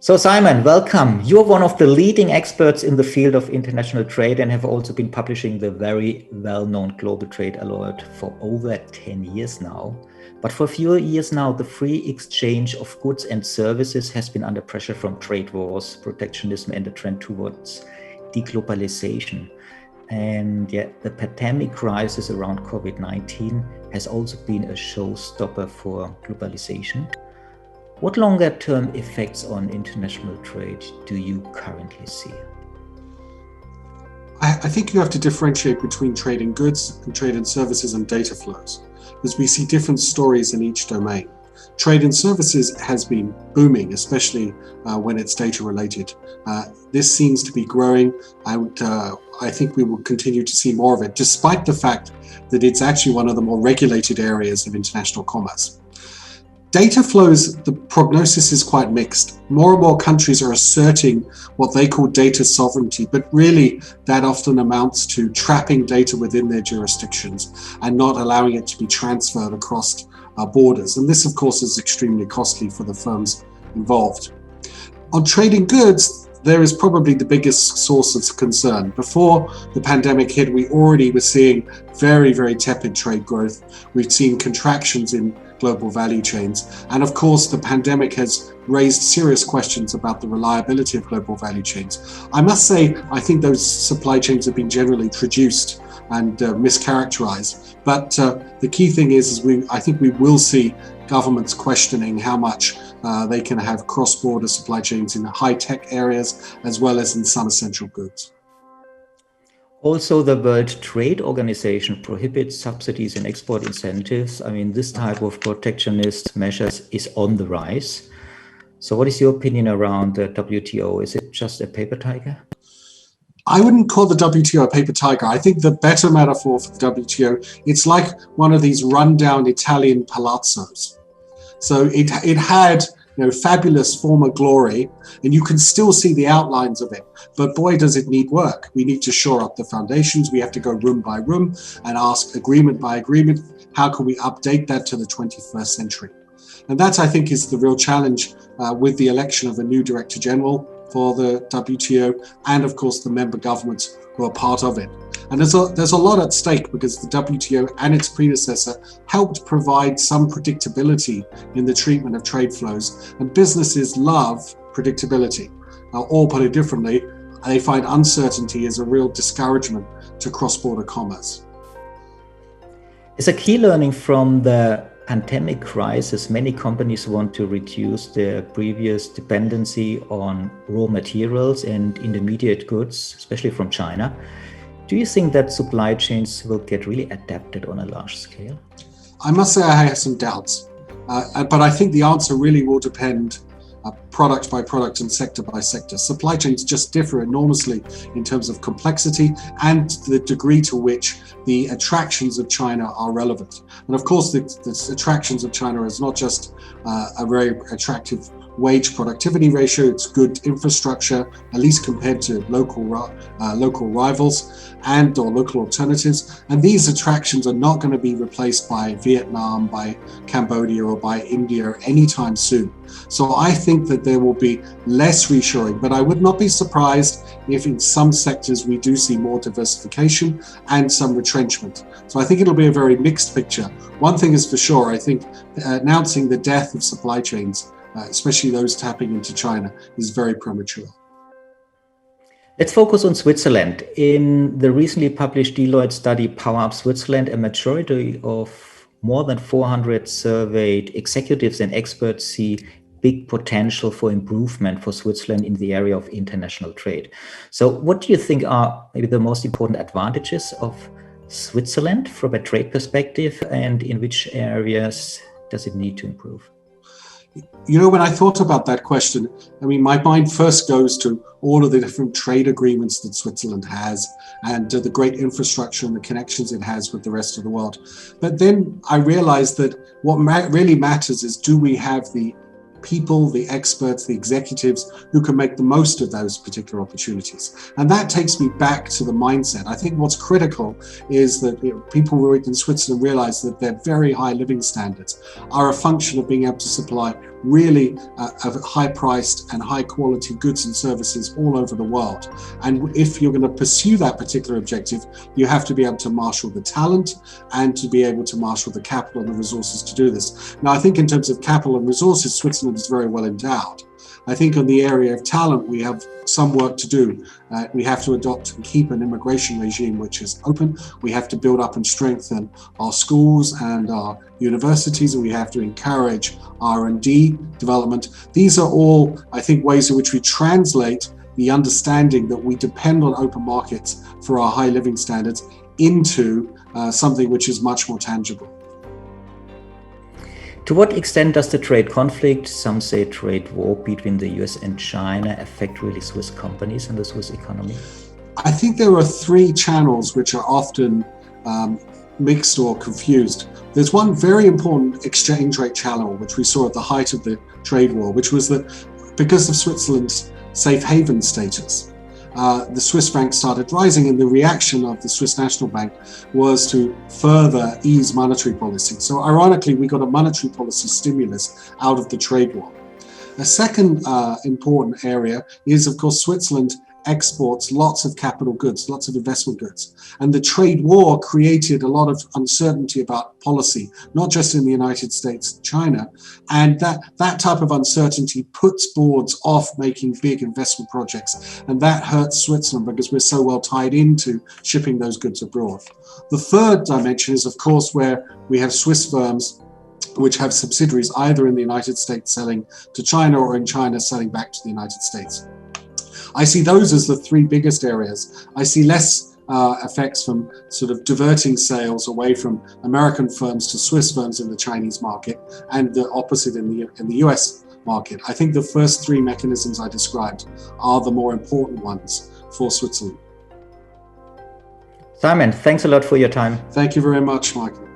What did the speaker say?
So Simon, welcome. You're one of the leading experts in the field of international trade and have also been publishing the very well-known Global Trade Alert for over 10 years now. But for a few years now, the free exchange of goods and services has been under pressure from trade wars, protectionism, and the trend towards deglobalisation. And yet the pandemic crisis around COVID-19 has also been a showstopper for globalization. What longer-term effects on international trade do you currently see? I think you have to differentiate between trade in goods and trade in services and data flows, because we see different stories in each domain. Trade in services has been booming, especially when it's data related. This seems to be growing, and I think we will continue to see more of it, despite the fact that it's actually one of the more regulated areas of international commerce. Data flows, the prognosis is quite mixed. More and more countries are asserting what they call data sovereignty, but really that often amounts to trapping data within their jurisdictions and not allowing it to be transferred across borders. And this, of course, is extremely costly for the firms involved. On trading goods, there is probably the biggest source of concern. Before the pandemic hit, we already were seeing very, very tepid trade growth. We've seen contractions in global value chains. And of course, the pandemic has raised serious questions about the reliability of global value chains. I must say, I think those supply chains have been generally traduced and mischaracterized. But the key thing is I think we will see governments questioning how much they can have cross-border supply chains in high-tech areas as well as in some essential goods. Also, the World Trade Organization prohibits subsidies and export incentives. I mean, this type of protectionist measures is on the rise. So what is your opinion around the WTO? Is it just a paper tiger? I wouldn't call the WTO a paper tiger. I think the better metaphor for the WTO, it's like one of these rundown Italian palazzos. So it had fabulous former glory, and you can still see the outlines of it. But boy, does it need work. We need to shore up the foundations. We have to go room by room and ask agreement by agreement, how can we update that to the 21st century? And that, I think, is the real challenge with the election of a new Director General for the WTO and, of course, the member governments who are part of it. And there's a lot at stake because the WTO and its predecessor helped provide some predictability in the treatment of trade flows. And businesses love predictability. Or put it differently, they find uncertainty as a real discouragement to cross-border commerce. As a key learning from the pandemic crisis, many companies want to reduce their previous dependency on raw materials and intermediate goods, especially from China. Do you think that supply chains will get really adapted on a large scale? I must say I have some doubts, but I think the answer really will depend product by product and sector by sector. Supply chains just differ enormously in terms of complexity and the degree to which the attractions of China are relevant. And of course, the attractions of China is not just a very attractive wage productivity ratio, it's good infrastructure, at least compared to local rivals and or local alternatives. And these attractions are not going to be replaced by Vietnam, by Cambodia or by India anytime soon. So I think that there will be less reshoring, but I would not be surprised if in some sectors we do see more diversification and some retrenchment. So I think it'll be a very mixed picture. One thing is for sure, I think announcing the death of supply chains, especially those tapping into China, is very premature. Let's focus on Switzerland. In the recently published Deloitte study, Power Up Switzerland, a majority of more than 400 surveyed executives and experts see big potential for improvement for Switzerland in the area of international trade. So what do you think are maybe the most important advantages of Switzerland from a trade perspective, and in which areas does it need to improve? You know, when I thought about that question, I mean, my mind first goes to all of the different trade agreements that Switzerland has and the great infrastructure and the connections it has with the rest of the world. But then I realized that what really matters is, do we have the people, the experts, the executives who can make the most of those particular opportunities. And that takes me back to the mindset. I think what's critical is that people in Switzerland realize that their very high living standards are a function of being able to supply really high-priced and high-quality goods and services all over the world. And if you're going to pursue that particular objective, you have to be able to marshal the talent and to be able to marshal the capital and the resources to do this. Now, I think in terms of capital and resources, Switzerland is very well endowed. I think on the area of talent, we have some work to do. We have to adopt and keep an immigration regime which is open. We have to build up and strengthen our schools and our universities, and we have to encourage R&D development. These are all, I think, ways in which we translate the understanding that we depend on open markets for our high living standards into something which is much more tangible. To what extent does the trade conflict, some say trade war, between the US and China affect really Swiss companies and the Swiss economy? I think there are three channels which are often mixed or confused. There's one very important exchange rate channel which we saw at the height of the trade war, which was that because of Switzerland's safe haven status, the Swiss franc started rising, and the reaction of the Swiss National Bank was to further ease monetary policy. So ironically, we got a monetary policy stimulus out of the trade war. A second important area is, of course, Switzerland exports lots of capital goods, lots of investment goods. And the trade war created a lot of uncertainty about policy, not just in the United States, China. And that type of uncertainty puts boards off making big investment projects. And that hurts Switzerland because we're so well tied into shipping those goods abroad. The third dimension is, of course, where we have Swiss firms which have subsidiaries either in the United States selling to China or in China selling back to the United States. I see those as the three biggest areas. I see less effects from sort of diverting sales away from American firms to Swiss firms in the Chinese market, and the opposite in the US market. I think the first three mechanisms I described are the more important ones for Switzerland. Simon, thanks a lot for your time. Thank you very much, Michael.